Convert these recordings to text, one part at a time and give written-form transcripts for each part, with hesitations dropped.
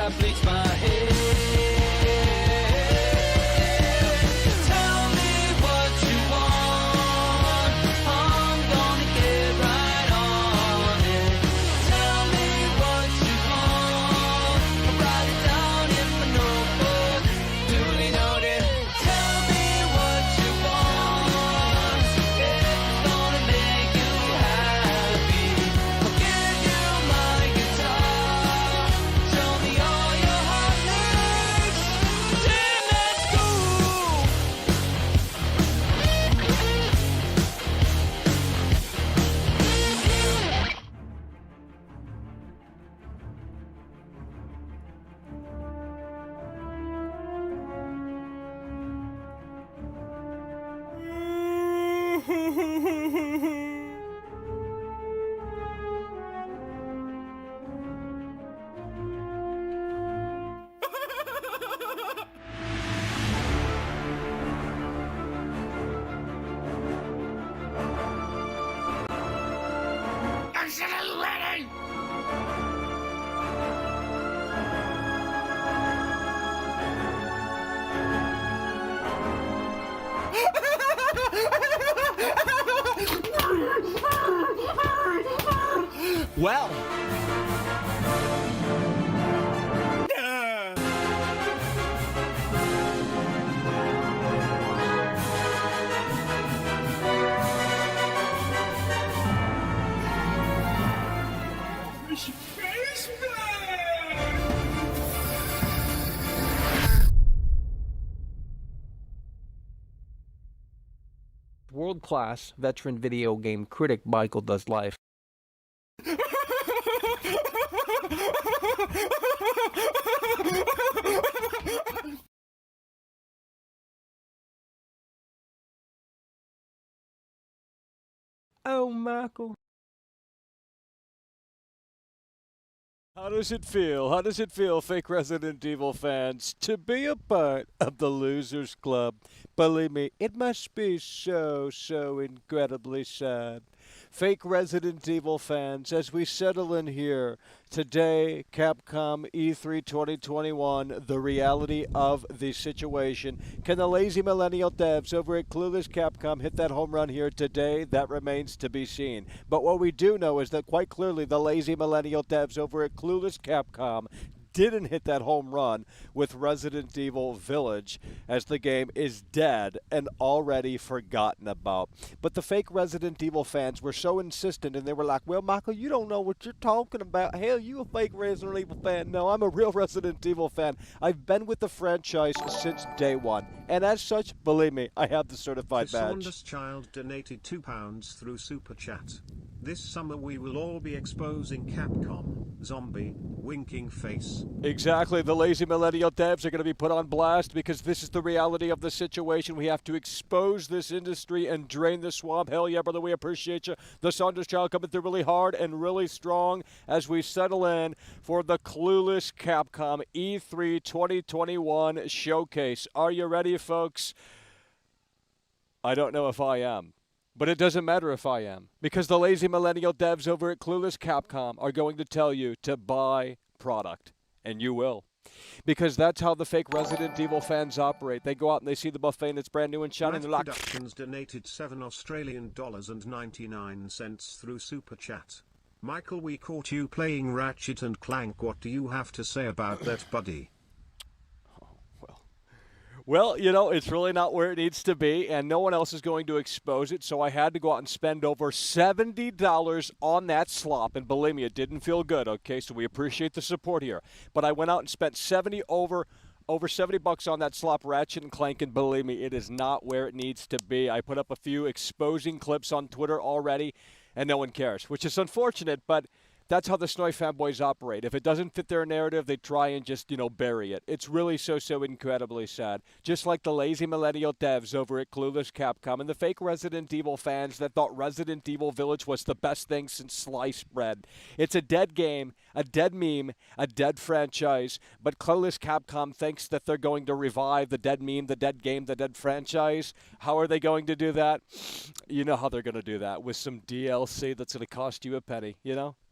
I bleach my hair. Tell me what you want, I'm gonna get right on it. Tell me what you want, I'll write it down in my notebook, duly noted. Tell me what you want, it's gonna make you happy. I'll give you my guitar, show me all your heart needs. Then let's go. Well, world-class veteran video game critic Michael Does Life. Oh, Michael. How does it feel? How does it feel, fake Resident Evil fans, to be a part of the Losers Club? Believe me, it must be so incredibly sad. Fake Resident Evil fans, as we settle in here today, Capcom E3 2021, the reality of the situation. Can the lazy millennial devs over at Clueless Capcom hit that home run here today? That remains to be seen. But what we do know is that quite clearly the lazy millennial devs over at Clueless Capcom didn't hit that home run with Resident Evil Village, as the game is dead and already forgotten about. But the fake Resident Evil fans were so insistent, and they were like, well, Michael, you don't know what you're talking about. Hell, you a fake Resident Evil fan. No, I'm a real Resident Evil fan. I've been with the franchise since day one. And as such, believe me, I have the certified badge. Saunders Child donated £2 through Super Chat. This summer we will all be exposing Capcom, zombie, winking face. Exactly. The lazy millennial devs are going to be put on blast because this is the reality of the situation. We have to expose this industry and drain the swamp. Hell yeah, brother, we appreciate you. The Saunders Child coming through really hard and really strong as we settle in for the Clueless Capcom E3 2021 showcase. Are you ready, folks? I don't know if I am. But it doesn't matter if I am, because the lazy millennial devs over at Clueless Capcom are going to tell you to buy product, and you will. Because that's how the fake Resident Evil fans operate. They go out and they see the buffet and it's brand new and shiny, and they're like... Productions donated $7.99 through Super Chat. Michael, we caught you playing Ratchet and Clank. What do you have to say about that, buddy? Well, you know, it's really not where it needs to be, and no one else is going to expose it, so I had to go out and spend over $70 on that slop, and believe me, it didn't feel good, okay? So we appreciate the support here. But I went out and spent over $70 on that slop Ratchet and Clank, and believe me, it is not where it needs to be. I put up a few exposing clips on Twitter already, and no one cares, which is unfortunate, but... that's how the Snowy fanboys operate. If it doesn't fit their narrative, they try and just, bury it. It's really so incredibly sad. Just like the lazy millennial devs over at Clueless Capcom and the fake Resident Evil fans that thought Resident Evil Village was the best thing since sliced bread. It's a dead game, a dead meme, a dead franchise, but Clueless Capcom thinks that they're going to revive the dead meme, the dead game, the dead franchise. How are they going to do that? You know how they're going to do that, with some DLC that's going to cost you a penny,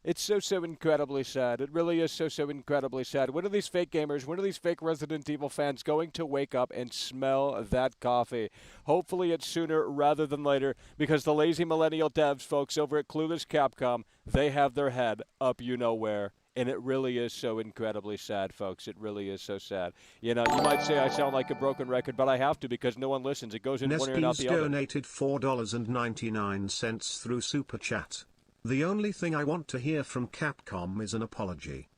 It's so incredibly sad. It really is so incredibly sad. When are these fake gamers, when are these fake Resident Evil fans going to wake up and smell that coffee? Hopefully it's sooner rather than later, because the lazy millennial devs, folks, over at Clueless Capcom, they have their head up you know where. And it really is so incredibly sad, folks. It really is so sad. You know, you might say I sound like a broken record, but I have to because no one listens. It goes in one ear and out the other. donated $4.99 through Super Chat. The only thing I want to hear from Capcom is an apology.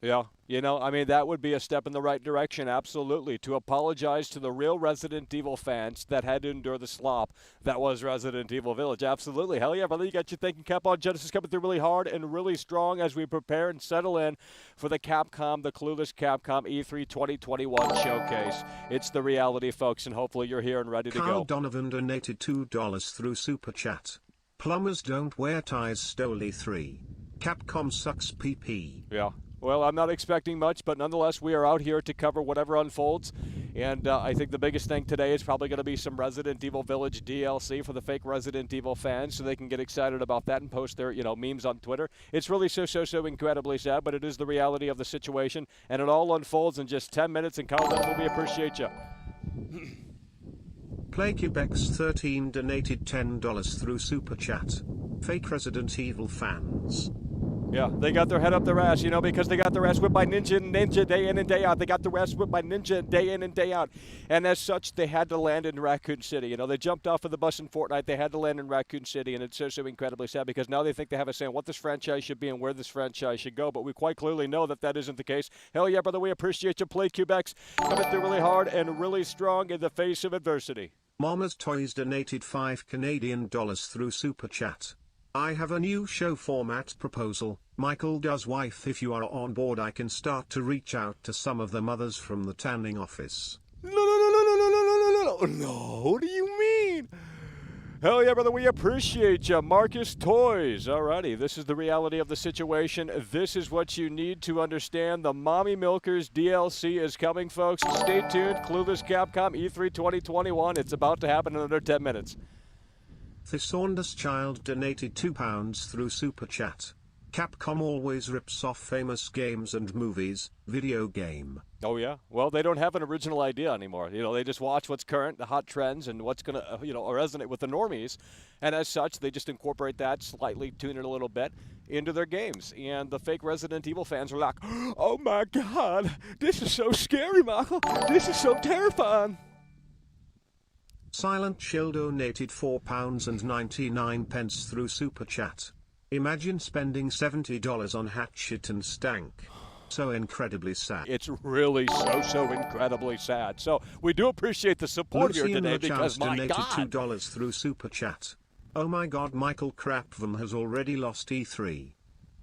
Yeah, you know, I mean, that would be a step in the right direction, absolutely. To apologize to the real Resident Evil fans that had to endure the slop that was Resident Evil Village. Absolutely. Hell yeah, brother. You got you thinking Capcom Genesis coming through really hard and really strong as we prepare and settle in for the Capcom, the Clueless Capcom E3 2021 showcase. It's the reality, folks, and hopefully you're here and ready to Carl go. Donovan donated $2 through Super Chat. Plumbers don't wear ties. Stoli 3. Capcom sucks PP. Yeah. Well, I'm not expecting much, but nonetheless, we are out here to cover whatever unfolds. And I think the biggest thing today is probably going to be some Resident Evil Village DLC for the fake Resident Evil fans so they can get excited about that and post their, memes on Twitter. It's really so incredibly sad, but it is the reality of the situation. And it all unfolds in just 10 minutes. And Carl, we appreciate you. PlayCubeX13 donated $10 through Super Chat. Fake Resident Evil fans. Yeah, they got their head up their ass, because they got their ass whipped by Ninja day in and day out. They got their ass whipped by Ninja day in and day out. And as such, they had to land in Raccoon City. They jumped off of the bus in Fortnite. They had to land in Raccoon City, and it's so incredibly sad because now they think they have a say on what this franchise should be and where this franchise should go. But we quite clearly know that isn't the case. Hell yeah, brother, we appreciate you. PlayCubeX coming through really hard and really strong in the face of adversity. Mama's Toys donated $5 Canadian through Super Chat. I have a new show format proposal. Michael does wife. If you are on board, I can start to reach out to some of the mothers from the tanning office. No. What do you mean? Hell yeah, brother, we appreciate you. Marcus Toys. Alrighty, this is the reality of the situation. This is what you need to understand. The Mommy Milkers DLC is coming, folks. Stay tuned. Clueless Capcom E3 2021. It's about to happen in under 10 minutes. Thesaurus Child donated £2 through Super Chat. Capcom always rips off famous games and movies. Video game. Oh, yeah? Well, they don't have an original idea anymore. They just watch what's current, the hot trends, and what's going to, resonate with the normies. And as such, they just incorporate that, slightly tune it a little bit into their games. And the fake Resident Evil fans are like, oh, my God, this is so scary, Michael. This is so terrifying. Silent Chill donated £4.99 through Super Chat. Imagine spending $70 on Hatchet and Stank. So incredibly sad. It's really so incredibly sad. So we do appreciate the support here today because, my donated God. $2 through Super Chat. Oh my God, Michael Crapvan has already lost E3.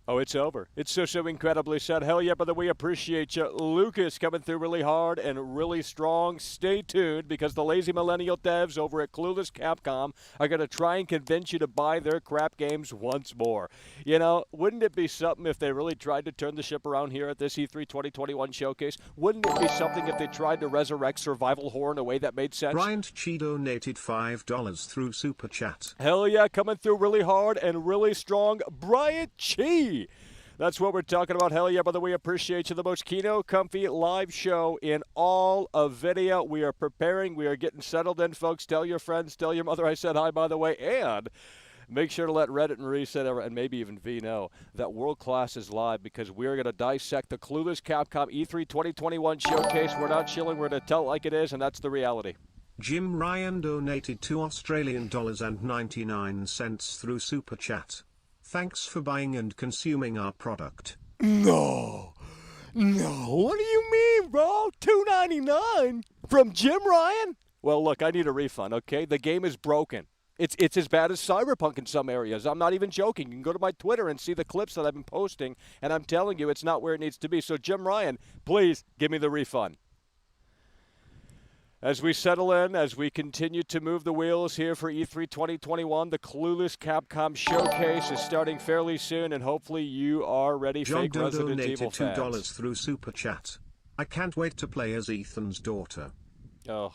Oh, it's over. It's so incredibly sad. Hell yeah, brother, we appreciate you. Lucas coming through really hard and really strong. Stay tuned because the lazy millennial devs over at Clueless Capcom are going to try and convince you to buy their crap games once more. Wouldn't it be something if they really tried to turn the ship around here at this E3 2021 showcase? Wouldn't it be something if they tried to resurrect survival horror in a way that made sense? Bryant Chi donated $5 through Super Chat. Hell yeah, coming through really hard and really strong. Bryant Chi. That's what we're talking about. Hell yeah, brother. We appreciate you. The most keynote, comfy live show in all of video. We are preparing. We are getting settled in, folks. Tell your friends. Tell your mother I said hi, by the way. And make sure to let Reddit and Reset, and maybe even V know that World Class is live because we're going to dissect the Clueless Capcom E3 2021 showcase. We're not chilling. We're going to tell it like it is, and that's the reality. Jim Ryan donated $2.99 through Super Chat. Thanks for buying and consuming our product. No. What do you mean, bro? $2.99 from Jim Ryan? Well, look, I need a refund, okay? The game is broken. It's as bad as Cyberpunk in some areas. I'm not even joking. You can go to my Twitter and see the clips that I've been posting, and I'm telling you, it's not where it needs to be. So, Jim Ryan, please give me the refund. As we settle in, as we continue to move the wheels here for E3 2021, the Clueless Capcom Showcase is starting fairly soon, and hopefully you are ready, John fake Doe Resident donated Evil fans. $2 through Super Chat. I can't wait to play as Ethan's daughter. Oh,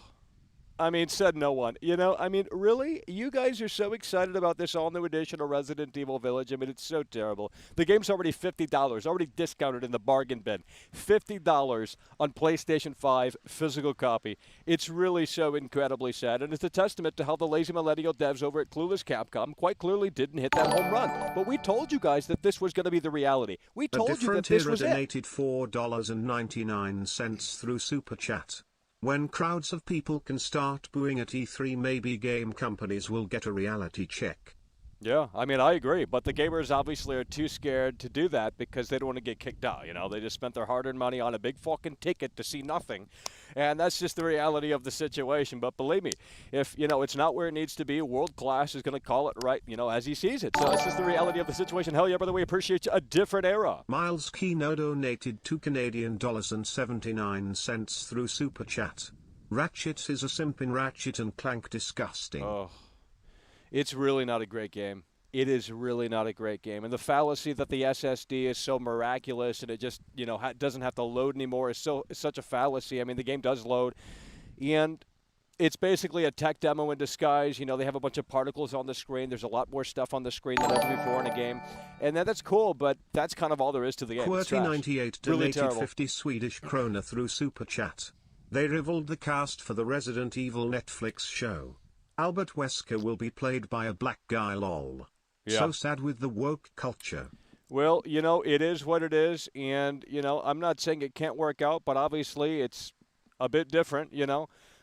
I mean, said no one. I mean, really? You guys are so excited about this all new edition of Resident Evil Village. I mean, it's so terrible. The game's already $50, already discounted in the bargain bin. $50 on PlayStation 5 physical copy. It's really so incredibly sad, and it's a testament to how the lazy millennial devs over at Clueless Capcom quite clearly didn't hit that home run. But we told you guys that this was going to be the reality. We A told you that different this era was it. donated $4.99 through Super Chat. When crowds of people can start booing at E3, maybe game companies will get a reality check. Yeah, I mean, I agree. But the gamers obviously are too scared to do that because they don't want to get kicked out. They just spent their hard earned money on a big fucking ticket to see nothing. And that's just the reality of the situation. But believe me, if, it's not where it needs to be, World Class is going to call it right, as he sees it. So it's just the reality of the situation. Hell yeah, brother, we appreciate you. A different era. Miles Keno donated $2.79 through Super Chat. Ratchet is a simp in Ratchet and Clank disgusting. Oh. It's really not a great game. It is really not a great game. And the fallacy that the SSD is so miraculous and it just, doesn't have to load anymore is such a fallacy. I mean, the game does load. And it's basically a tech demo in disguise. They have a bunch of particles on the screen. There's a lot more stuff on the screen than ever before in a game. And that's cool, but that's kind of all there is to the game. QWERTY98 really donated 50 Swedish krona through Super Chat. They revealed the cast for the Resident Evil Netflix show. Albert Wesker will be played by a black guy, lol. Yeah. So sad with the woke culture. Well, it is what it is, and, I'm not saying it can't work out, but obviously it's a bit different,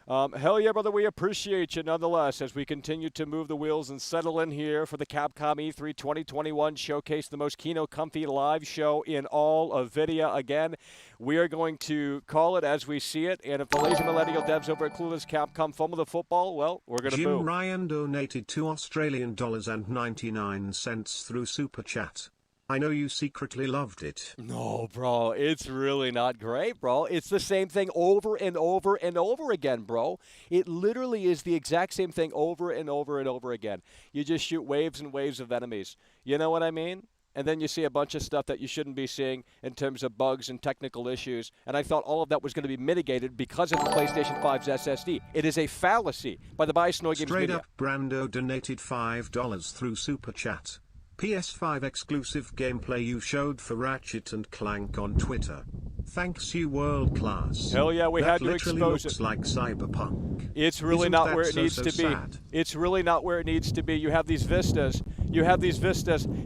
Hell yeah, brother, we appreciate you nonetheless as we continue to move the wheels and settle in here for the Capcom E3 2021 showcase, the most Kino comfy live show in all of video. Again, we are going to call it as we see it, and if the lazy millennial devs over at Clueless Capcom fumble the football, well, we're going to boo. Jim Ryan donated $2.99 through Super Chat. I know you secretly loved it. No, bro, it's really not great, bro. It's the same thing over and over and over again, bro. It literally is the exact same thing over and over and over again. You just shoot waves and waves of enemies. You know what I mean? And then you see a bunch of stuff that you shouldn't be seeing in terms of bugs and technical issues. And I thought all of that was going to be mitigated because of the PlayStation 5's SSD. It is a fallacy by the Bias Noy Games Straight Media. up Brando donated $5 through Super Chat. PS5 exclusive gameplay you showed for Ratchet and Clank on Twitter. Thanks, you world class. Hell yeah, we that had to literally expose looks it. like cyberpunk. It's really Isn't not that where it so, needs so to be. sad? It's really not where it needs to be. You have these vistas.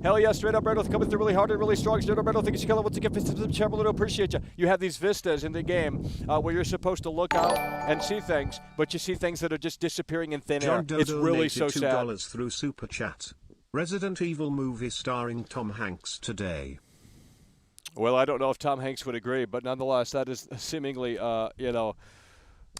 Hell yeah, straight up Brando coming through really hard and really strong. Straight up Brando, thank you, once again, Chamberlain, appreciate you. You have these vistas in the game where you're supposed to look out and see things, but you see things that are just disappearing in thin air. John It's really so donated sad. $2 through Super Chat. Resident Evil movie starring Tom Hanks today. Well, I don't know if Tom Hanks would agree, but nonetheless, that is seemingly,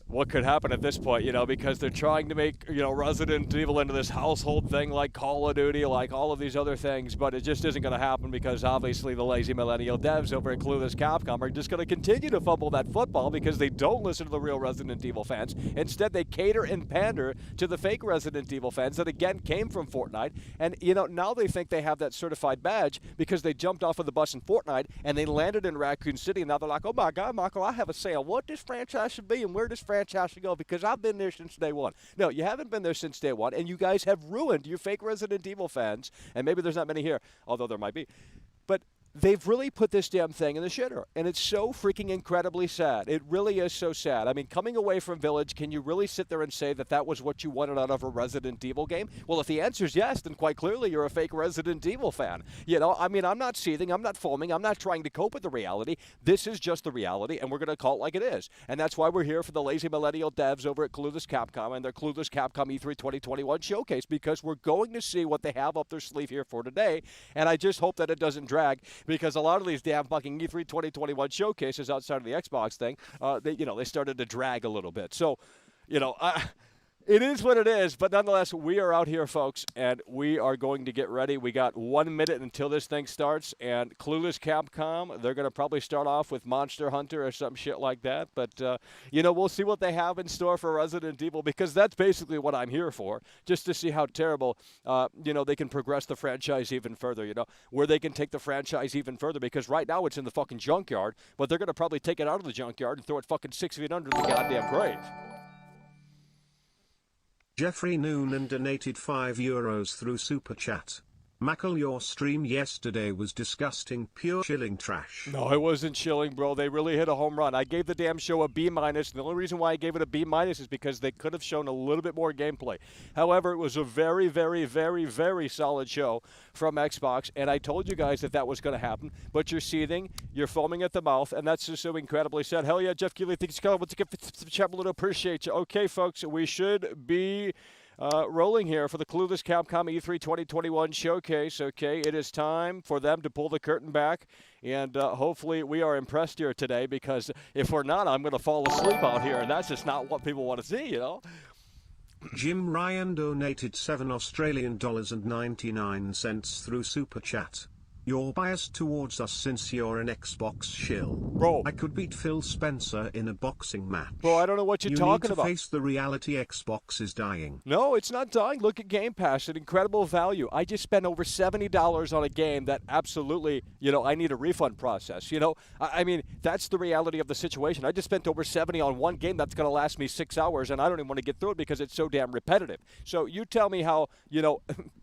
what could happen at this point, because they're trying to make, Resident Evil into this household thing like Call of Duty, like all of these other things, but it just isn't going to happen because obviously the lazy millennial devs over at Clueless Capcom are just going to continue to fumble that football because they don't listen to the real Resident Evil fans. Instead, they cater and pander to the fake Resident Evil fans that, again, came from Fortnite, and, now they think they have that certified badge because they jumped off of the bus in Fortnite and they landed in Raccoon City, and now they're like, oh my God, Michael, I have a say on what this franchise should be and where this franchise should go because I've been there since day one. No, you haven't been there since day one, and you guys have ruined you fake Resident Evil fans, and maybe there's not many here, although there might be. But they've really put this damn thing in the shitter, and it's so freaking incredibly sad. It really is so sad. I mean, coming away from Village, can you really sit there and say that that was what you wanted out of a Resident Evil game? Well, if the answer is yes, then quite clearly you're a fake Resident Evil fan. I mean, I'm not seething, I'm not foaming, I'm not trying to cope with the reality. This is just the reality, and we're going to call it like it is. And that's why we're here for the lazy millennial devs over at Clueless Capcom and their Clueless Capcom E3 2021 showcase, because we're going to see what they have up their sleeve here for today, and I just hope that it doesn't drag, because a lot of these damn fucking E3 2021 showcases outside of the Xbox thing, they started to drag a little bit. So, it is what it is, but nonetheless, we are out here, folks, and we are going to get ready. We got 1 minute until this thing starts, and Clueless Capcom, they're going to probably start off with Monster Hunter or some shit like that, but, we'll see what they have in store for Resident Evil, because that's basically what I'm here for, just to see how terrible, they can progress the franchise even further, where they can take the franchise even further, because right now it's in the fucking junkyard, but they're going to probably take it out of the junkyard and throw it fucking 6 feet under the goddamn grave. Jeffrey Noonan donated €5 through Super Chat. Mackle, your stream yesterday was disgusting, pure chilling trash. No, it wasn't chilling, bro. They really hit a home run. I gave the damn show a B-. The only reason why I gave it a B- is because they could have shown a little bit more gameplay. However, it was a very, very, very, very solid show from Xbox, and I told you guys that that was going to happen. But you're seething, you're foaming at the mouth, and that's just so incredibly sad. Hell yeah, Jeff Keighley, thanks for coming. Let's appreciate you. Okay, folks, we should be rolling here for the Clueless Capcom E3 2021 showcase. Okay, it is time for them to pull the curtain back, and hopefully we are impressed here today, because if we're not, I'm going to fall asleep out here, and that's just not what people want to see, you know? Jim Ryan donated $7.99 through Super Chat. You're biased towards us since you're an Xbox shill. Bro. I could beat Phil Spencer in a boxing match. Bro, I don't know what you're talking about. You need to face the reality. Xbox is dying. No, it's not dying. Look at Game Pass, an incredible value. I just spent over $70 on a game that absolutely, I need a refund process. I mean, that's the reality of the situation. I just spent over $70 on one game that's going to last me 6 hours, and I don't even want to get through it because it's so damn repetitive. So you tell me how,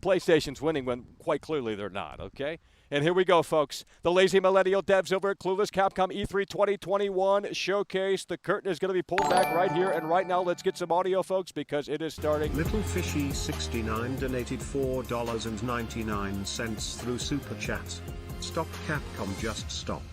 PlayStation's winning when quite clearly they're not, okay? And here we go, folks. The lazy millennial devs over at Clueless Capcom E3 2021 showcase. The curtain is going to be pulled back right here and right now. Let's get some audio, folks, because it is starting. Little Fishy 69 donated $4.99 through Super Chat. Stop, Capcom, just stop.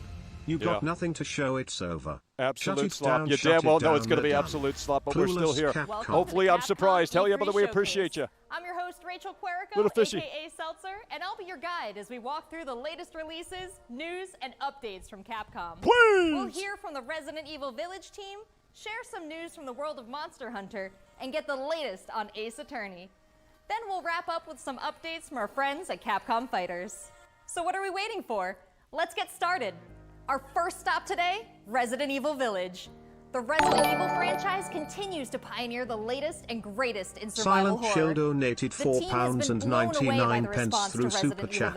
You got nothing to show, it's over. Absolute slop. You damn well know it's going to be absolute slop, but we're still here. Hopefully I'm surprised. Hell yeah, brother, we appreciate you. I'm your host, Rachel Querico, Little Fishy. a.k.a. Seltzer, and I'll be your guide as we walk through the latest releases, news, and updates from Capcom. Please! We'll hear from the Resident Evil Village team, share some news from the world of Monster Hunter, and get the latest on Ace Attorney. Then we'll wrap up with some updates from our friends at Capcom Fighters. So what are we waiting for? Let's get started. Our first stop today, Resident Evil Village. The Resident Evil franchise continues to pioneer the latest and greatest in survival horror. horror. Silent Chill donated £4.99 through Super Chat.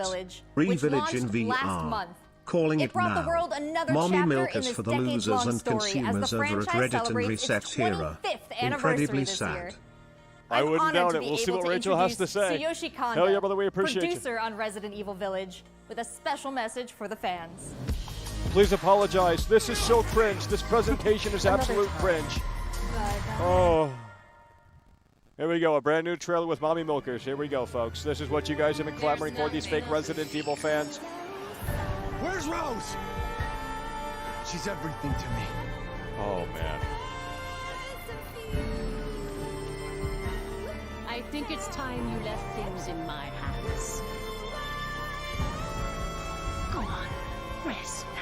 Re-Village in VR. Calling it now. The world another Mommy chapter milkers in for the this losers and decades-long story as consumers the over at franchise Reddit and celebrates Reset its Hero. 25th anniversary Incredibly this sad. year. I I'm wouldn't honored doubt to it. be We'll see able what to Rachel has to introduce say. Tsuyoshi Kondo, Hell yeah, brother, we appreciate you. producer on Resident Evil Village, with a special message for the fans. Please apologize. This is so cringe. This presentation is absolute cringe. Oh. Here we go, a brand new trailer with Mommy Milkers. Here we go, folks. This is what you guys have been clamoring for, these fake Resident Evil fans. Where's Rose? She's everything to me. Oh, man. I think it's time you left things in my hands. Go on, rest now.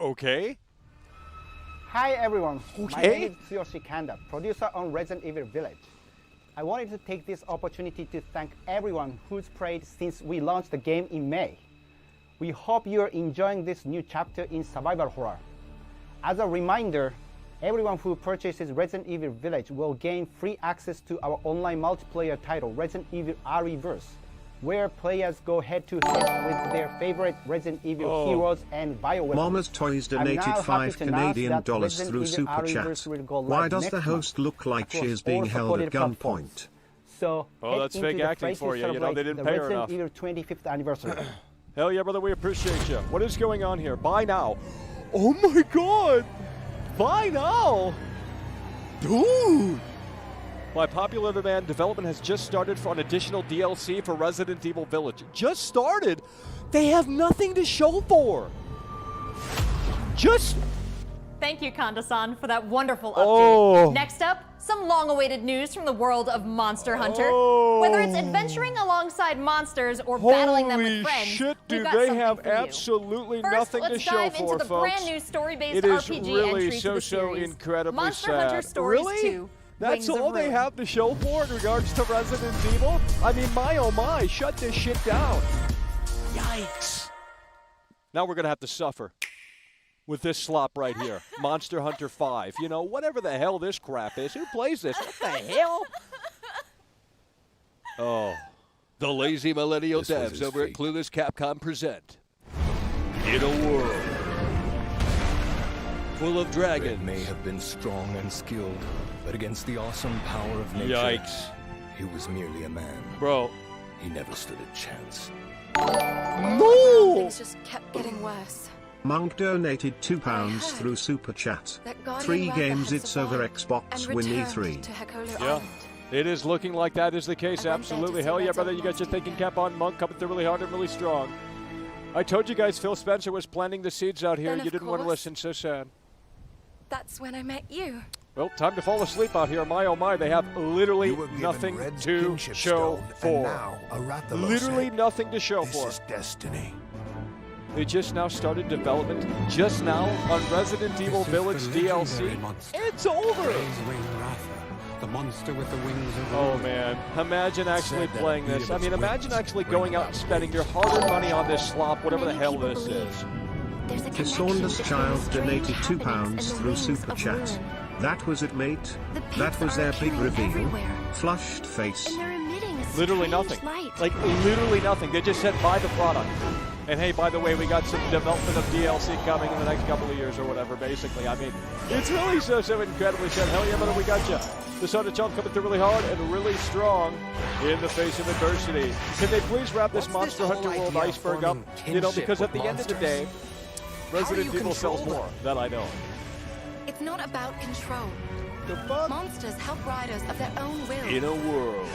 Okay. Hi everyone, my Okay. name is Tsuyoshi Kanda, producer on Resident Evil Village. I wanted to take this opportunity to thank everyone who's played since we launched the game in May. We hope you're enjoying this new chapter in survival horror. As a reminder, everyone who purchases Resident Evil Village will gain free access to our online multiplayer title, Resident Evil Re:Verse, where players go head-to-head with their favorite Resident Evil heroes and bioweapons. Mama's Toys donated $5 Canadian through Super Chat. Why does the host look like she is being held at gunpoint? So that's fake acting for you. You know, they didn't pay her enough. The Resident Evil 25th anniversary. Hell yeah, brother, we appreciate you. What is going on here? Buy now. Oh my god! Buy now! Dude! By popular demand, development has just started for an additional DLC for Resident Evil Village. Just started? They have nothing to show for. Just... Thank you, Kanda-san, for that wonderful update. Oh. Next up, some long-awaited news from the world of Monster Hunter. Oh. Whether it's adventuring alongside monsters or battling them with Holy friends, shit, we've dude, got they something have for you. absolutely First, nothing to let's show dive for, into the folks. brand new story-based It is RPG really entry to the so series. incredibly Monster sad. Hunter Stories Really? 2. That's Wings of all they Ruin. have to show for in regards to Resident Evil? I mean, my oh my, shut this shit down. Yikes. Now we're going to have to suffer with this slop right here. Monster Hunter 5. You know, whatever the hell this crap is. Who plays this? What the hell? Oh. The lazy millennial This was devs his over at fate. Clueless Capcom present In a World full of Red dragons. may have been strong and skilled, but against the awesome power of nature, Yikes. he was merely a man. Bro. He never stood a chance. No! Things just kept getting worse. Monk donated £2 through Super Chat. That Guardian 3 Ratha games had it's over survived Xbox and win returned E3. to Hekolu Yeah. Island. It is looking like that is the case, I went there to absolutely. see Hell yeah, Red's brother, old you got your monster. thinking cap on. Monk coming through really hard and really strong. I told you guys Phil Spencer was planting the seeds out here. Then, You of didn't want to course- listen, so sad. That's when I met you. Well, time to fall asleep out here. My oh my, they have literally nothing to show for. Literally nothing to show for. This is destiny. They just now started development, just now, on Resident Evil Village DLC. It's over! The monster with the wings of Oh man, imagine actually playing this. I mean, imagine actually going out and spending your hard-earned money on this slop, whatever the hell this is. The Saunders Child donated £2 through Super Chat. That was it, mate. That was their big reveal. Flushed face. Literally nothing. Like, literally nothing. They just said, buy the product. And hey, by the way, we got some development of DLC coming in the next couple of years or whatever, basically. I mean, it's really so incredibly said. Hell yeah, brother, we got you. The Soda Child coming through really hard and really strong in the face of adversity. Can they please wrap this Monster Hunter World iceberg up? You know, because at the end of the day, Resident Evil sells more. That I know. It's not about control. The fuck? Monsters help riders of their own will. In a world,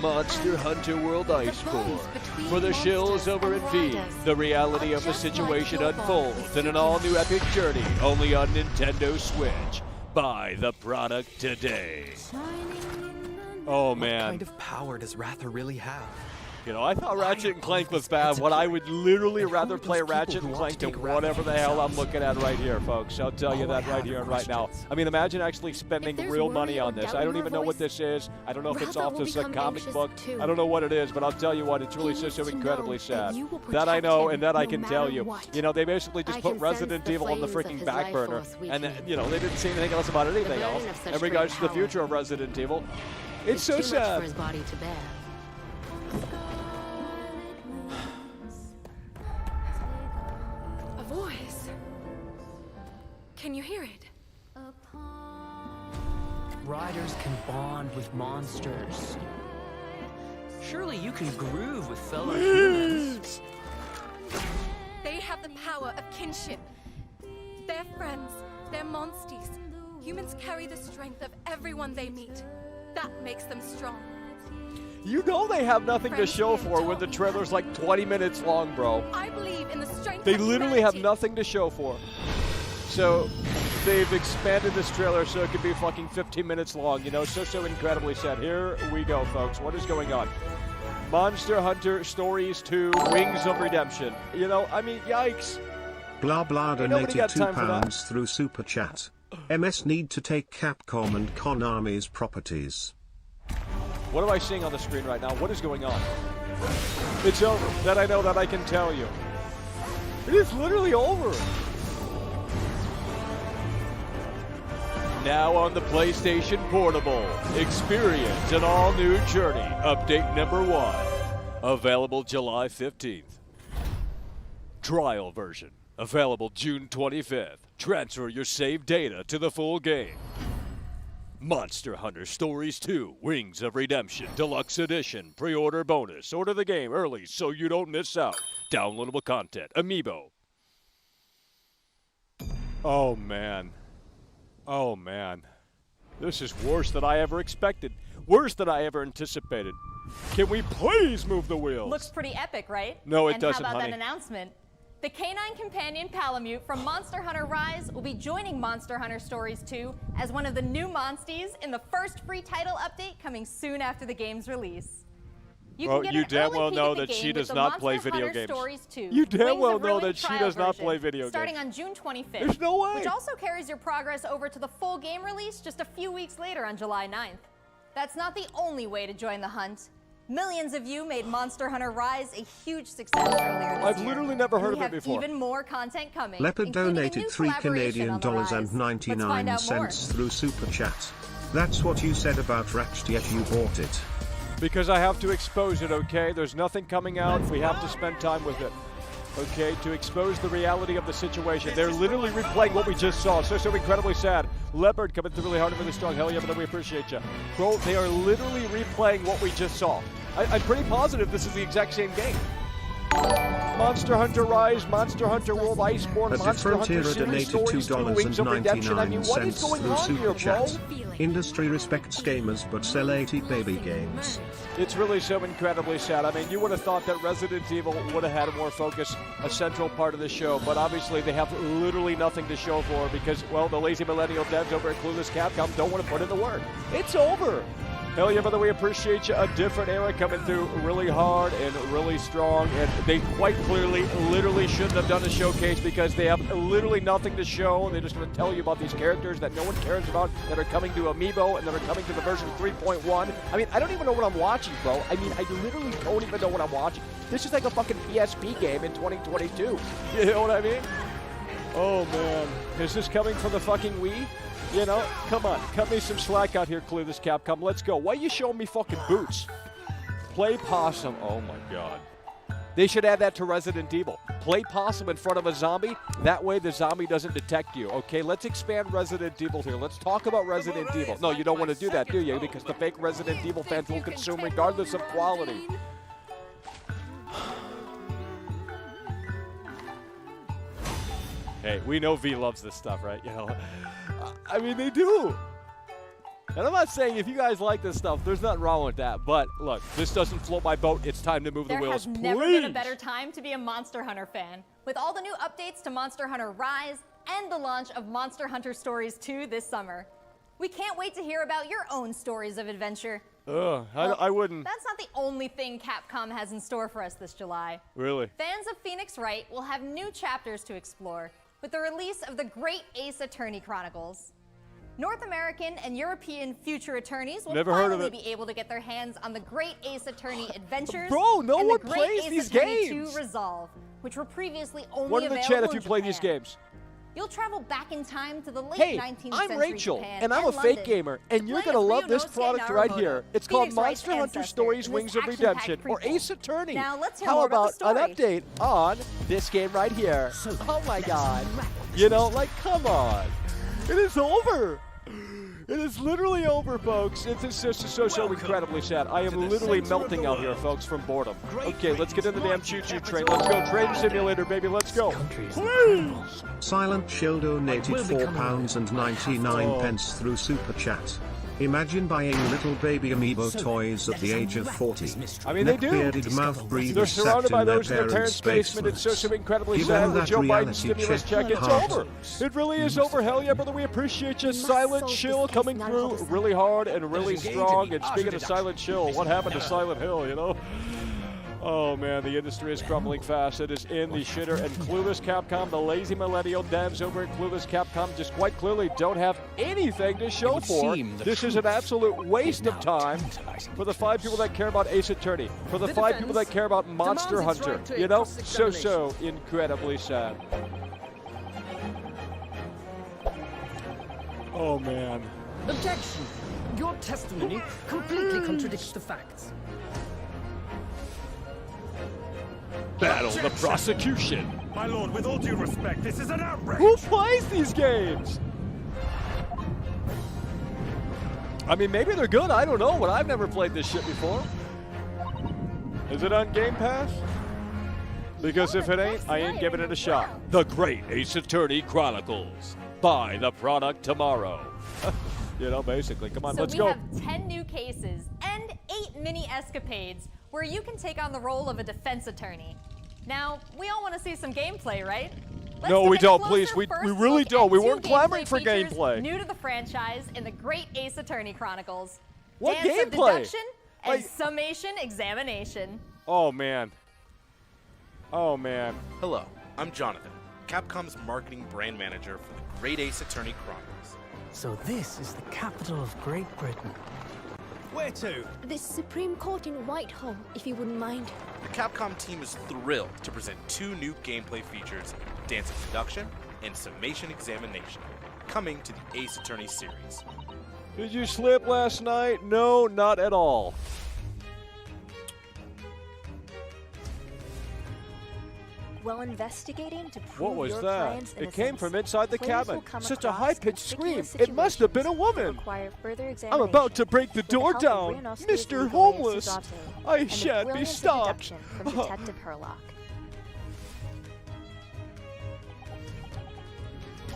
Monster Hunter World Iceborne. between For the shills monsters over and in V, riders the reality are of the just like situation your unfolds bodies. in an all-new epic journey, only on Nintendo Switch. Buy the product today. Oh man. What kind of power does Ratha really have? You know, I thought Ratchet and Clank was bad. What I would literally rather play Ratchet and Clank than whatever the hell I'm looking at right here, folks. I'll tell you that right here and right now. I mean, imagine actually spending real money on this. I don't even know what this is. I don't know if it's off this comic book. I don't know what it is, but I'll tell you what, it's really so incredibly sad. That I know and that I can tell you. You know, they basically just put Resident Evil on the freaking back burner. And, you know, they didn't say anything else about anything else in regards to the future of Resident Evil. It's so sad. for his body to bear. A voice. Can you hear it? Riders can bond with monsters. Surely you can groove with fellow humans. They have the power of kinship. They're friends. They're monsties. Humans carry the strength of everyone they meet. That makes them strong. You know they have nothing to show for when the trailer's like 20 minutes long, bro. I believe in the strength They of literally have humanity. nothing to show for. So they've expanded this trailer so it could be fucking 15 minutes long, you know, so incredibly sad. Here we go, folks. What is going on? Monster Hunter Stories 2 Wings of Redemption. You know, I mean, yikes. Blah blah Ain't nobody donated got time for that. £2 through Super Chat. MS need to take Capcom and Konami's properties. What am I seeing on the screen right now? What is going on? It's over. That I know, that I can tell you. It is literally over. Now on the PlayStation Portable, experience an all-new Journey, update number 1. Available July 15th. Trial version, available June 25th. Transfer your saved data to the full game. Monster Hunter Stories 2 Wings of Redemption Deluxe Edition Pre-order bonus. Order the game early so you don't miss out. Downloadable content. Amiibo. Oh man. Oh man. This is worse than I ever expected. Worse than I ever anticipated. Can we please move the wheels? Looks pretty epic, right? No, it and doesn't, how about honey. that announcement? The canine companion Palamute from Monster Hunter Rise will be joining Monster Hunter Stories 2 as one of the new monsties in the first free title update coming soon after the game's release. You Well, can get you an damn early well peek know at the that she game does with the not play Monster video Hunter games. Stories 2 You damn Wings well of know Ruin that she trial does not version, play video starting games. on June 25th. There's no way. Which also carries your progress over to the full game release just a few weeks later on July 9th. That's not the only way to join the hunt. Millions of you made Monster Hunter Rise a huge success earlier this I've year. literally never heard We of it have before. even more content coming. Leopard including a donated new $3 collaboration Canadian on the dollars and rise. Let's find 99 out more. cents through Super Chat. That's what you said about Ratchet, yet you bought it. Because I have to expose it, okay? There's nothing coming out. We have to spend time with it. okay, to expose the reality of the situation. They're literally replaying what we just saw. So incredibly sad. Leopard coming through really hard and really strong. Hell yeah, but we appreciate you. Bro, they are literally replaying what we just saw. I'm pretty positive this is the exact same game. Monster Hunter Rise, Monster Hunter World Iceborne, Monster Hunter Series Stories 2, Wings of Redemption. I mean, what is going on here, bro? Industry respects gamers but sell 80 baby games. It's really so incredibly sad. I mean, you would have thought that Resident Evil would have had more focus, a central part of the show, but obviously they have literally nothing to show for because, well, the lazy millennial devs over at Clueless Capcom don't want to put in the work. It's over. Hell yeah, brother, we appreciate you. A different era coming through really hard and really strong. And they quite clearly, literally shouldn't have done a showcase because they have literally nothing to show. They're just going to tell you about these characters that no one cares about that are coming to Amiibo and that are coming to the version 3.1. I mean, I don't even know what I'm watching, bro. I mean, I literally don't even know what I'm watching. This is like a fucking PSP game in 2022. You know what I mean? Oh, man. Is this coming from the fucking Wii? You know, come on, cut me some slack out here, Clueless Capcom. Let's go. Why are you showing me fucking boots? Play possum. Oh my god. They should add that to Resident Evil. Play possum in front of a zombie. That way the zombie doesn't detect you. Okay, let's expand Resident Evil here. Let's talk about Resident Evil. No, you don't want to do that, do you? Because the fake Resident Evil fans will consume regardless of quality. Hey, we know V loves this stuff, right? You know, I mean, they do. And I'm not saying if you guys like this stuff, there's nothing wrong with that. But look, this doesn't float my boat. It's time to move the wheels. There has never been a better time to be a Monster Hunter fan. With all the new updates to Monster Hunter Rise and the launch of Monster Hunter Stories 2 this summer. We can't wait to hear about your own stories of adventure. I wouldn't. That's not the only thing Capcom has in store for us this July. Really? Fans of Phoenix Wright will have new chapters to explore with the release of the Great Ace Attorney Chronicles. North American and European future attorneys will finally be able to get their hands on the Great Ace Attorney Adventures Bro, no and one the Great plays Ace these Attorney games. 2 Resolve, which were previously only What in the available chat if you in play these Japan. games? You'll travel back in time to the late Hey, 19th I'm century Rachel, Japan and I'm a fake London gamer, and you're play going to as love this Ryunosuke product right Naruhodo, here. It's called Phoenix Wright's Monster Hunter ancestor Stories in this Wings of action-packed Redemption, or prequel. Ace Attorney. Now let's hear How more about about the an update on this game right here? Oh my god. You know, like, come on. It is over. It is literally over, folks. It's just so incredibly sad. I am literally melting out here, folks, from boredom. Okay, let's get in the damn choo-choo train. Let's go. Train simulator, baby. Let's go. Please. Silent Chill donated £4.99 through Super Chat. Imagine buying little baby amiibo toys at the age of 40. I mean, they do. Neck-bearded mouth breathers They're surrounded sat by in their those in their parents' basement. It's so incredibly Give sad them with that Joe Biden's reality stimulus check check. It's hard. over. It really is over. Hell yeah, brother. We appreciate you. Silent Chill coming through really hard and really strong. And speaking of Silent Chill, what happened to Silent Hill, you know? Oh man, the industry is crumbling fast. It is in the shitter. And Clueless Capcom, the lazy millennial devs over at Clueless Capcom just quite clearly don't have anything to show for. This is an absolute waste of time for the 5 people that care about Ace Attorney, for the 5 people that care about Monster Hunter. You know, so incredibly sad. Oh man. Objection! Your testimony completely contradicts the facts. Battle the prosecution. My lord, with all due respect, this is an outrage. Who plays these games? I mean, maybe they're good. I don't know, but I've never played this shit before. Is it on Game Pass? Because if it ain't, I ain't giving it a shot. The Great Ace Attorney Chronicles. Buy the product tomorrow. You know, basically. Come on, let's go. So we have 10 new cases and 8 mini escapades where you can take on the role of a defense attorney. Now, we all want to see some gameplay, right? No, we don't, please. We really don't. We weren't clamoring for gameplay. New to the franchise in the Great Ace Attorney Chronicles. What Dance of gameplay? deduction and summation examination. Oh, man. Oh, man. Hello, I'm Jonathan, Capcom's marketing brand manager for the Great Ace Attorney Chronicles. So this is the capital of Great Britain. Where to? The Supreme Court in Whitehall, if you wouldn't mind. The Capcom team is thrilled to present 2 new gameplay features, Dance of Deduction and Summation Examination, coming to the Ace Attorney series. Did you slip last night? No, not at all. While investigating to prove What was your that? client's It came from innocence, inside the players will cabin. come Such a across high-pitched scream. conspicuous It must have been a situations that woman. require further I'm examination. about to break the With the door help of down. Rhinosteri's Mr. legal Homeless. Suzato I and the shan't be brilliance of stopped. deduction from Detective Herlock.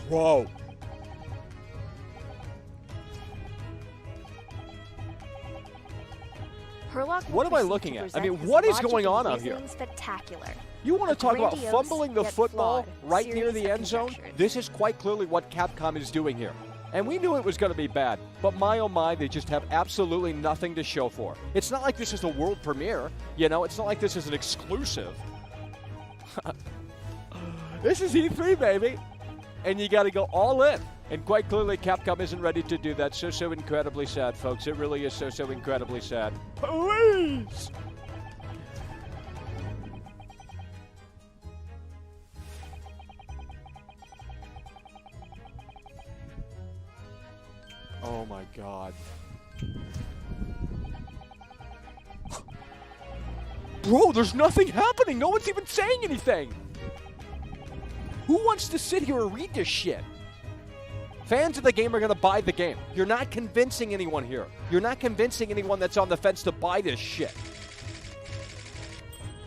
Whoa. Herlock will What am I proceed looking to at? I present mean, his what is logic going and on out here? reasoning Spectacular. You want to A talk about grandiose fumbling the yet football flawed right near series the of end zone? conjectures. This is quite clearly what Capcom is doing here. And we knew it was going to be bad. But my oh my, they just have absolutely nothing to show for. It's not like this is a world premiere. You know, it's not like this is an exclusive. This is E3, baby. And you got to go all in. And quite clearly, Capcom isn't ready to do that. So incredibly sad, folks. It really is so incredibly sad. Please! Oh my god. Bro, there's nothing happening. No one's even saying anything. Who wants to sit here and read this shit? Fans of the game are going to buy the game. You're not convincing anyone here. You're not convincing anyone that's on the fence to buy this shit.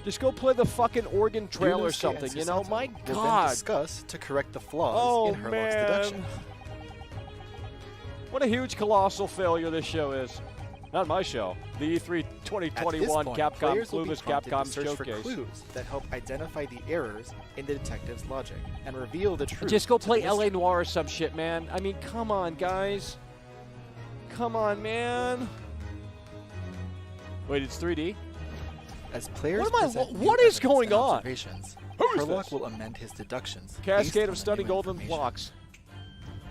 Just go play the fucking Oregon Trail or something, you know? My We'll then god. discuss to correct the flaws Oh, in Herlock's man. deduction. What a huge, colossal failure this show is. Not my show. The E3 2021 At this point, Capcom players will be Clueless prompted Capcom to search for Showcase. clues that help identify the errors in the detective's logic and reveal the truth. Just go to the play mystery. LA Noire or some shit, man. I mean, come on, guys. Come on, man. Wait, it's 3D? As players What am I- present new what is evidence going and on? observations, Who is Herlock this? will amend his deductions. based Cascade on of the stunning new golden information. blocks.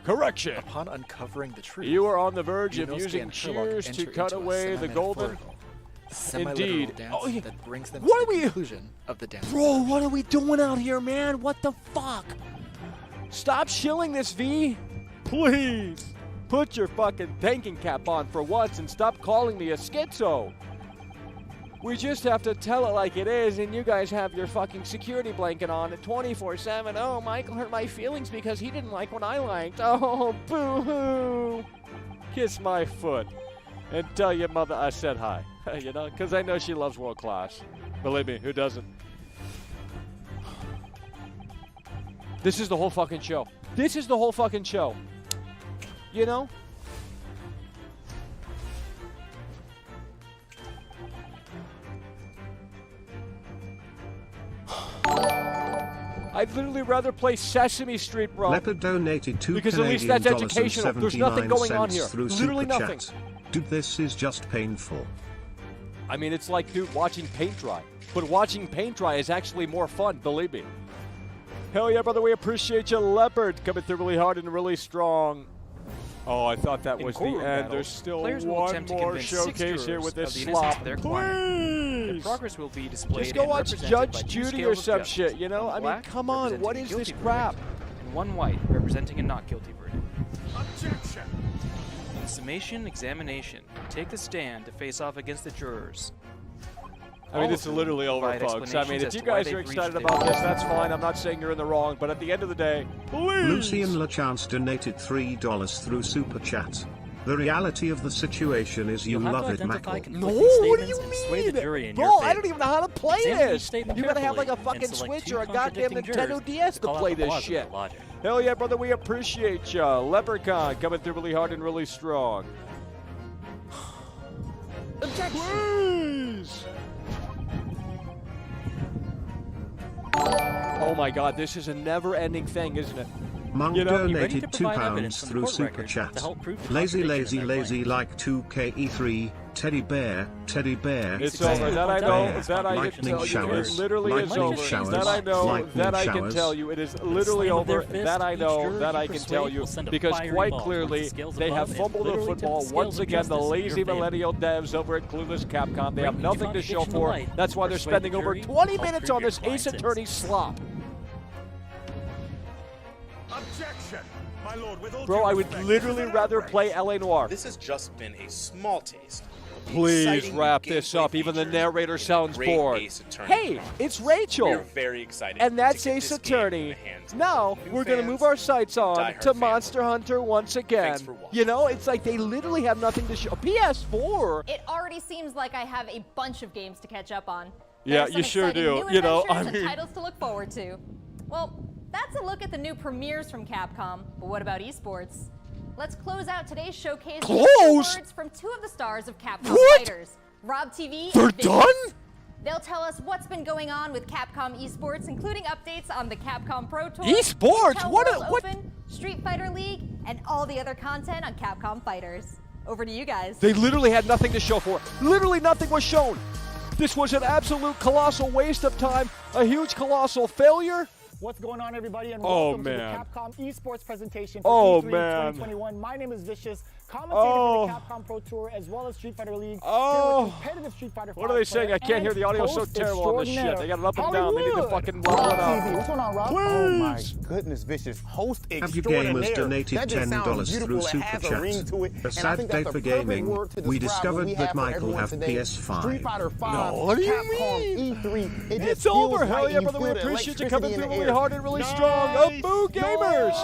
Correction. Upon uncovering the truth, You are on the verge of Yunosuke using and Herlock shears to enter cut into a away the golden. semi-literal Indeed. dance Oh, yeah. that brings them What to are the we- conclusion of the dance. Bro, what are we doing out here, man? What the fuck? Stop shilling this, V. Please. Put your fucking thinking cap on for once and stop calling me a schizo. We just have to tell it like it is, and you guys have your fucking security blanket on at 24/7. Oh, Michael hurt my feelings because he didn't like what I liked. Oh, boo-hoo. Kiss my foot and tell your mother I said hi. You know, because I know she loves World Class. Believe me, who doesn't? This is the whole fucking show. This is the whole fucking show. You know? I'd literally rather play Sesame Street, bro. Leopard donated 2 Because at least Canadian that's dollars educational. and There's nothing 79 going on cents here. through Literally Super nothing. Chat. Dude, this is just painful. I mean, it's like, dude, watching paint dry. But watching paint dry is actually more fun, believe me. Hell yeah, brother, we appreciate you, Leopard, coming through really hard and really strong. Oh, I thought that In was the courtroom end. battle, There's still players will one attempt to more convince 6 showcase here jurors with of this the innocence slop. of their client. The Please! progress will be displayed Just go and watch represented Judge by 2 Judy or scales of some justice. shit, you know? One I mean, black, come on, what representing is a this guilty crap? verdict, and 1 white, representing a not guilty verdict. Objection! In summation examination, take the stand to face off against the jurors. I mean, it's literally over, provide folks. I mean, explanations if as you to why guys they are breached excited their about this, duties. that's fine. I'm not saying you're in the wrong, but at the end of the day, please! Lucian LaChance donated $3 through Super Chat. The reality of the situation is you You'll have love to it, identify Michael. No, conflicting what do you statements and sway the jury mean? in Bro, your I favor. don't even know how to play Examine each this. statement You gotta have like a carefully fucking and select Switch 2 or a goddamn contradicting Nintendo jurors DS to call out play the this flaws of shit. the logic. Hell yeah, brother, we appreciate ya. Leprechaun coming through really hard and really strong. Please! Oh my god, this is a never-ending thing, isn't it? Monk You know, donated to provide £2 evidence from through court Super records Chat. to help prove the Lazy, contradiction of their lazy, like 2KE3, teddy bear, It's bear, over. That I know. bear, That I can lightning tell you. showers, It literally is lightning over. showers, That I know. lightning That I can showers. tell you. It is literally slam of their over. fist, That I each know. juror That you I can persuade tell you. will send a Because fiery quite ball clearly, towards the scales they have above and fumbled the literally tip the football scales once of again. The justice in lazy your favor. millennial devs over at Clueless Capcom. They have Bring each nothing to show contradiction to for. light. That's why they're Persuade spending the over jury, 20 help minutes prove on your this Ace client's Attorney innocence. slop. Objection! My lord, with all Bro, due I would respect, literally this is an rather outrage. play LA Noire. This has just been a small taste of Please exciting wrap new this gameplay up. Even the features narrator and a sounds great bored. Ace Attorney Hey, game. it's Rachel. We're very excited. And that's to get Ace this game in Attorney. the hands of Now, new we're going to fans move our sights and on diehard to fans. Monster Hunter once again. Thanks for watching. You know, it's like they literally have nothing to show. PS4. It already seems like I have a bunch of games to catch up on. Yeah, There are some you sure exciting do. New You know, adventures I and mean- titles to look forward to. Well, that's a look at the new premieres from Capcom. But what about esports? Let's close out today's showcase with a few Close? words from two of the stars of Capcom What? Fighters, Rob TV They're and Vicious. done? They'll tell us what's been going on with Capcom esports, including updates on the Capcom Pro Tour, Esports? Intel What a- World what- Open, Street Fighter League, and all the other content on Capcom Fighters. Over to you guys. They literally had nothing to show for it. Literally nothing was shown. This was an absolute colossal waste of time, a huge colossal failure. What's going on, everybody, and Oh, welcome man. to the Capcom Esports presentation Oh, for E3 man. 2021. My name is Vicious, commentator Oh. for the Capcom Pro Tour as well as Street Fighter League. Oh. Here with competitive Street Fighter What are they saying? I can't hear the audio so terrible on this shit. They got it up and down. They need to fucking level it TV. up. What's going on, Rob? Oh my Please. goodness, Vicious. Host Have you extraordinaire. gamers donated That just sounds $10 beautiful. through It has Super a ring Chat? to it. A And I sad think day that's for the perfect gaming. word to We describe what discovered we that have for Michael everyone have today. PS5. Street Fighter 5. No, what do you Capcom mean? E3. It It's just feels over. Hell right. yeah, You brother. We feel the appreciate you coming electricity through in the really air. hard and really strong. Oh, boo, gamers.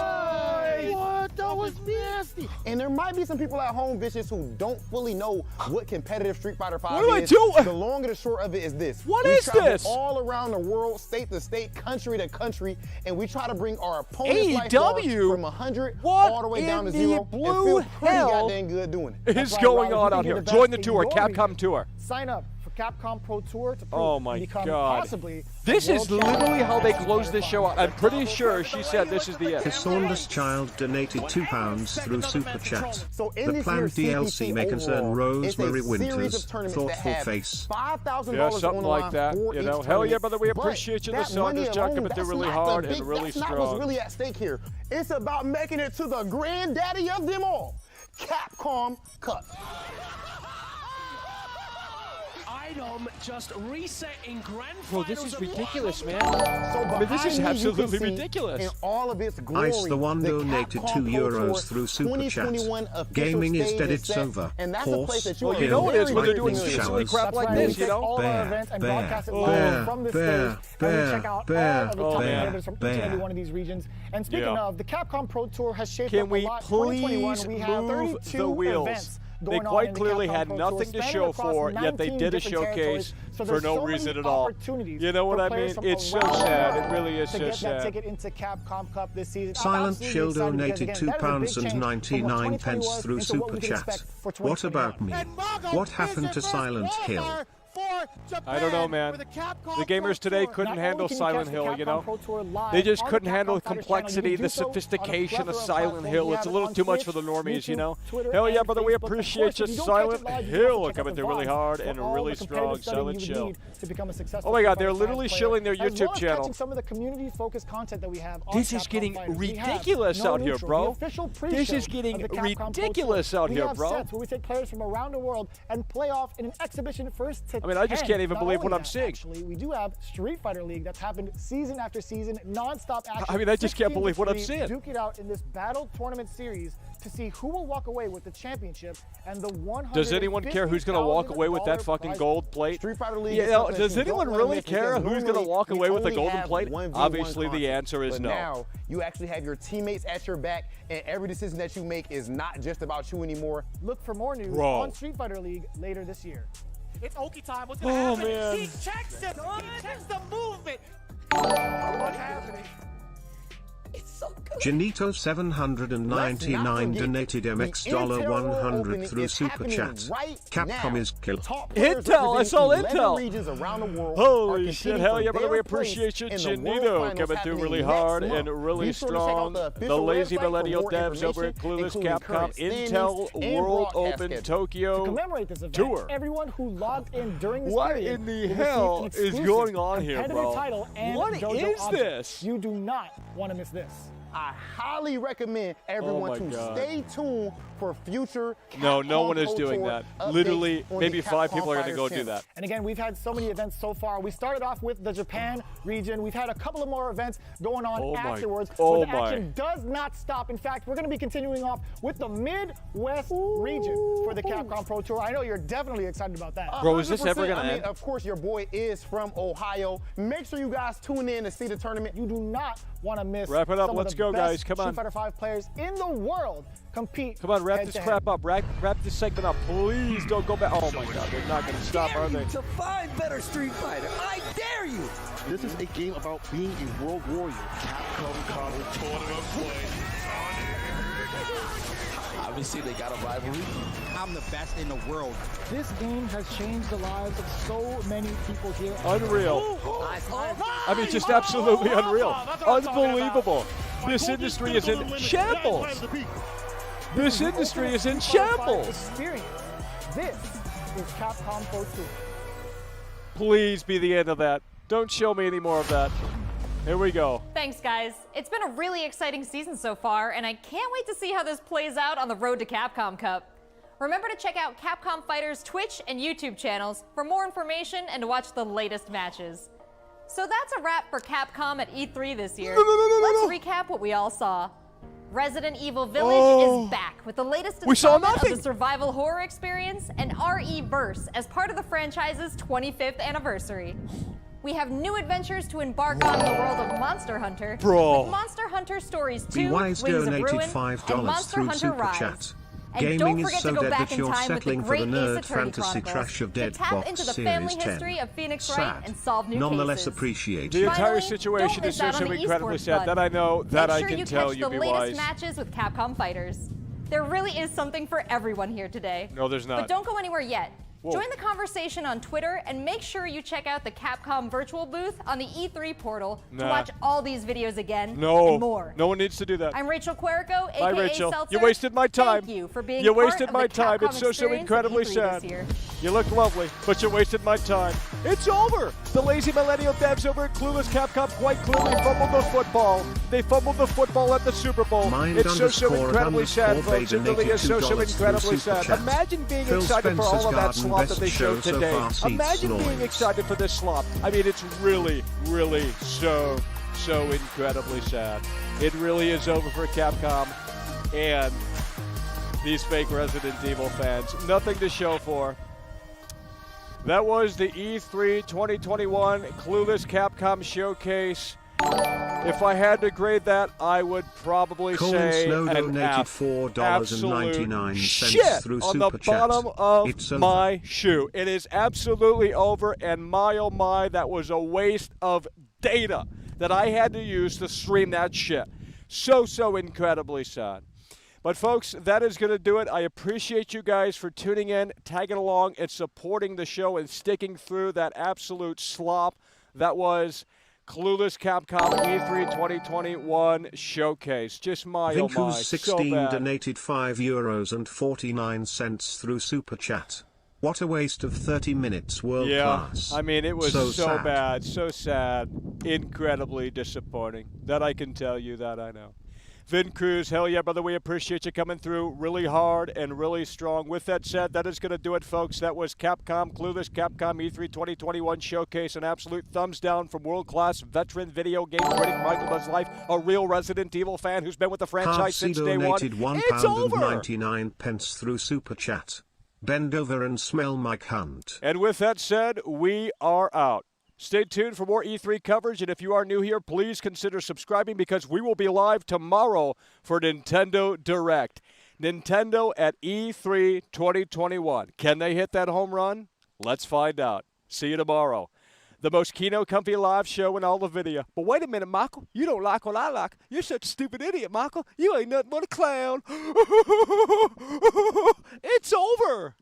What? That was nasty. And there might be some people at home, Vicious, who don't fully know what competitive Street Fighter 5 What do I is. do? The long and the short of it is this. What we is travel this? all around the world, state to state, country to country, and we try to bring our opponent's life logs AEW? from 100 What all the way down to in the 0 blue and feel pretty hell goddamn good doing it. is right, going Rob. on If you out can here? get the Join the best tour, in your Capcom region, Tour. Sign up for Capcom Pro Tour to Oh my become God. possibly This the is world literally champion how they of close Street this Fighter show 5. out. I'm pretty sure she said this is the end. Cassandras Child donated £2 through Super Chat. So in The this planned year's DLC CPT may concern overall, Rosemary it's a series Winters, of tournaments that thoughtful have face. $5,000 Yeah, on something the like line that. for You each know, hell yeah, tournament. brother. We But appreciate you. The that money Saunders Jack alone, coming through that's really not the hard big- and really that's not what's strong. really at stake here. It's about making it to the granddaddy of them all, Capcom Cup. Item just reset in grand Bro, this finals is of ridiculous, man. So I mean, this is behind me, you can absolutely see ridiculous. In all of its glory, Ice the One donated Capcom €2 Pro Tour through Super Chat. 2021 official Gaming is stage dead, is it's set, over. And that's a place Horse, that you Well, are you know it is when they're very doing familiar silly with. crap That's like right. this, We you take know? all of our Bear, events and bear, broadcast it bear, live from this bear, stage, and we check out bear, all of the oh, top man. competitors from each and every bear. one of these regions. And speaking Yeah. of, the Capcom Pro Tour has shaped Can up we a lot. 2021, please we have move 32 the wheels? events They going on quite in the clearly Capcom had Pro Tour, nothing to spanning show across for, yet they 19 did a different territories. showcase So for there's no so reason many at all. opportunities You know what for I players mean? from It's so around the sad. world It really is to so get that sad. ticket into Capcom Cup this season. I'm Silent absolutely Chill excited because, donated again, that is a big £2 change and from what 99 2020 pence was through into what Super we can Chat. expect for What 2021. about me? What happened to Silent Hill? I don't know, man. The gamers today couldn't handle Silent Hill, you know? They just couldn't handle the complexity, the sophistication of Silent Hill. It's a little too much for the normies, you know? Hell yeah, brother, we appreciate you. Silent Hill coming through really hard and really strong. Silent Chill. Oh my God, they're literally shilling their YouTube channel. Some of the community-focused content that we have on This is Capcom getting Fighters. We have ridiculous No out here, Neutral, bro. the official pre-show This is of getting the Capcom Pro Tour. ridiculous out We here, have bro. sets where we take players from around the world and play off in an exhibition first to I mean, I just 10. can't even Not believe only what I'm that, seeing. Actually, we do have Street Fighter League that's happened season after season, non-stop action. I mean, I just can't 16 believe what I'm to 3, seeing. Duke it out in this battle tournament series to see who will walk away with the championship and the $150,000 Does anyone care who's going to walk away with that fucking prize. gold plate? Street Fighter League You is know, something that does you anyone don't wanna really miss care because who's going to normally walk we away with the only golden have plate? 1v1 Obviously, the content. answer is But no. now you actually have your teammates at your back, and every decision that you make is not just about you anymore. Look for more news Bro. on Street Fighter League later this year. It's Oki time. What's Oh, gonna happen? man. He checks him. He checks the movement. What's happening? It's so good. Janito 799 donated MX $100 through Super Chat. Capcom is kill. Intel, I saw Intel. Regions around the world Holy are shit, competing hell for yeah, brother, their we place appreciate you. in the World Janito Finals coming through happening really next hard month. and really Be sure to check out strong. the The official lazy website for millennial more devs over information, at Clueless including Capcom. current standings Intel and World broadcast Open schedule. To Tokyo commemorate this event, Tour. everyone who logged in during this What period in the will hell receive an is exclusive going on here, competitive bro? title and What JoJo is object. this? You do not want to miss this. I highly recommend everyone to God. stay tuned for future No Capcom one is Pro doing Tour that. updates Literally, on maybe the 5 Capcom people are going to Fighters go do channel. that. And again, we've had so many events so far. We started off with the Japan region. We've had a couple of more events going on afterwards. Oh but the my. action does not stop. In fact, we're going to be continuing off with the Midwest region for the Capcom Pro Tour. I know you're definitely excited about that. Bro, is this ever 100%. gonna I mean, end? of course, your boy is from Ohio. Make sure you guys tune in to see the tournament. You do not want to miss. Wrap it up. Some Let's of the go, best guys. Come on. Street Fighter 5 players in the world compete. Come on, wrap this head-to-head. crap up. Wrap this segment up. Please don't go back. Oh my God, they're not going to stop, are they? To find better Street Fighter. I dare you. This is a game about being a world warrior. Capcom College Tournament play. Obviously, they got a rivalry. I'm the best in the world. This game has changed the lives of so many people here. Unreal. I mean, just absolutely unreal. Unbelievable. This industry is in shambles. This industry is in shambles. Experience. This is Capcom Pro Tour. Please be the end of that. Don't show me any more of that. Here we go. Thanks, guys. It's been a really exciting season so far, and I can't wait to see how this plays out on the road to Capcom Cup. Remember to check out Capcom Fighters' Twitch and YouTube channels for more information and to watch the latest matches. So that's a wrap for Capcom at E3 this year. Let's recap what we all saw. Resident Evil Village is back with the latest installment of the survival horror experience and RE Verse as part of the franchise's 25th anniversary. We have new adventures to embark on in the world of Monster Hunter with Monster Hunter Stories 2, Wise Wings of donated Ruin, $5 and Monster through Hunter Super Rise. Chat. And Gaming don't is forget so to go dead back that in you're time with the settling for great the Ace nerd Attorney fantasy Chronicles trash of to Dead tap Box into the Series family 10. history of Phoenix Wright Sad. and solve new Nonetheless cases. appreciated. The entire Finally, situation don't is miss out so on the incredibly esports sad. buzz. That I know, that Make I sure can you tell catch you, the be latest wise. matches with Capcom Fighters. There really is something for everyone here today. No, there's not. But don't go anywhere yet. Whoa. Join the conversation on Twitter and make sure you check out the Capcom virtual booth on the E3 portal to Nah. watch all these videos again No, and more. no one needs to do that. I'm Rachel Querico, aka Bye, Rachel. Seltzer. You wasted my time. Thank you for being You part wasted of my the time. Capcom It's so experience at incredibly E3 sad. this year. You look lovely, but you wasted my time. It's over. The lazy millennial devs over at Clueless Capcom quite clearly fumbled the football. They fumbled the football at the Super Bowl. Mind It's so underscore incredibly sad, underscore folks. It really is so $82 incredibly through Super sad. Chat. Imagine being Phil excited for all Spencer's of that Garden slop that best they show showed so today. far, seats Imagine being noise. excited for this slop. I mean, it's really, really so incredibly sad. It really is over for Capcom and these fake Resident Evil fans. Nothing to show for. That was the E3 2021 Clueless Capcom Showcase. If I had to grade that, I would probably Colin say Snow an donated F. $4.99 Absolute shit through on the Super Chat. bottom of It's over. my shoe. It is absolutely over, and my oh my, that was a waste of data that I had to use to stream that shit. So incredibly sad. But folks, that is going to do it. I appreciate you guys for tuning in, tagging along, and supporting the show and sticking through that absolute slop that was Clueless Capcom E3 2021 Showcase. Just my oh my, Vinku's so 16 bad. donated €5.49 through Super Chat. What a waste of 30 minutes, world class. I mean, it was so sad. bad, so sad, incredibly disappointing. That I can tell you, that I know. Vin Cruz, hell yeah, brother, we appreciate you coming through really hard and really strong. With that said, that is going to do it, folks. That was Capcom, Clueless Capcom E3 2021 Showcase. An absolute thumbs down from world-class veteran video game critic Michael Does Life, a real Resident Evil fan who's been with the franchise since day one. donated It's over! £1.99 through Super Chat. Bend over and smell Mike Hunt. And with that said, we are out. Stay tuned for more E3 coverage, and if you are new here, please consider subscribing because we will be live tomorrow for Nintendo Direct. Nintendo at E3 2021. Can they hit that home run? Let's find out. See you tomorrow. The most Kino Comfy live show in all the video. But wait a minute, Michael. You don't like what I like. You're such a stupid idiot, Michael. You ain't nothing but a clown. It's over.